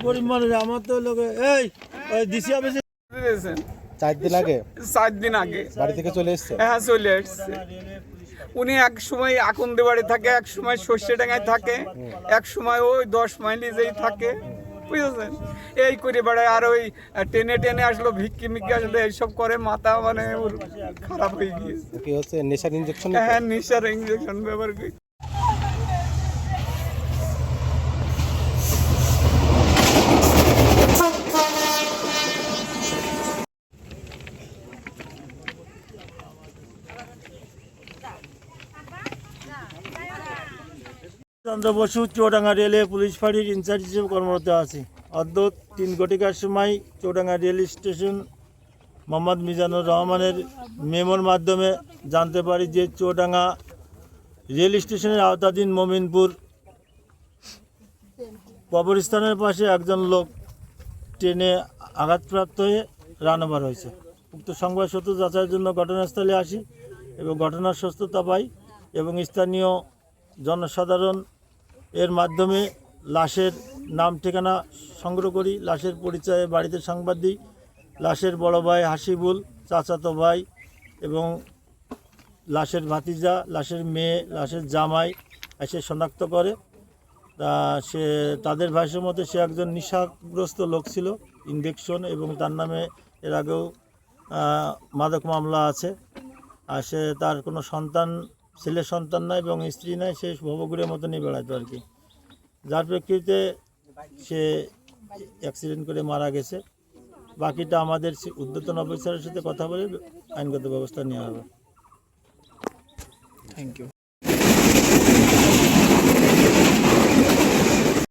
গরিব মানুষ আমার তো লোকে এই ডিসি অফিসে 4 দিন আগে বাড়ি থেকে চলে এসছে। হ্যাঁ চলে এসছে। উনি এক সময় আকন্দে বাড়ি থাকে, এক সময় সর্ষেডাঙ্গায় থাকে, এক সময় ওই 10 মাইলে যেই থাকে, বুঝেছেন? এই করে বেড়ায়। আর ওই টেনে টেনে আসলো, ভিক্ষি মিক্ষি আসলো, এইসব করে। মাথা মানে ওর খারাপ হয়ে গিয়েছে। কি হচ্ছে, নেশার ইনজেকশন? হ্যাঁ, নেশার ইঞ্জেকশন ব্যবহার করি। চন্দ্র বসু চৌডাঙ্গা রেলে পুলিশ ফাঁড়ির ইনচার্জ হিসেবে কর্মরত আছি। অদ্য 3 ঘটিকার সময় চৌডাঙ্গা রেল স্টেশন মোহাম্মদ মিজানুর রহমানের মেমোর মাধ্যমে জানতে পারি যে চৌডাঙ্গা রেল স্টেশনের আওতাধীন মমিনপুর কবরস্থানের পাশে একজন লোক ট্রেনে আঘাতপ্রাপ্ত হয়ে রানওভার হয়েছে। উক্ত সংবাদ সূত্র যাচাইয়ের জন্য ঘটনাস্থলে আসি এবং ঘটনার সত্যতা পাই এবং স্থানীয় জনসাধারণ এর মাধ্যমে লাশের নাম ঠিকানা সংগ্রহ করি, লাশের পরিচয়ে বাড়িতে সংবাদ দিই। লাশের বড় ভাই হাসিবুল, চাচাতো ভাই এবং লাশের ভাতিজা, লাশের মেয়ে, লাশের জামাই এসে শনাক্ত করে। তা সে তাদের ভাষ্যের মতে সে একজন নেশাগ্রস্ত লোক ছিল, ইনজেকশন, এবং তার নামে এর আগেও মাদক মামলা আছে। আর সে তার কোনো সন্তান, ছেলে সন্তান নাই এবং স্ত্রী নাই, সে ভবঘুরের মতো নিয়ে বেড়াতো আর কি। যার প্রেক্ষিতে সে অ্যাক্সিডেন্ট করে মারা গেছে। বাকিটা আমাদের ঊর্ধ্বতন অফিসারের সাথে কথা বলে আইনগত ব্যবস্থা নেওয়া হবে। Thank you.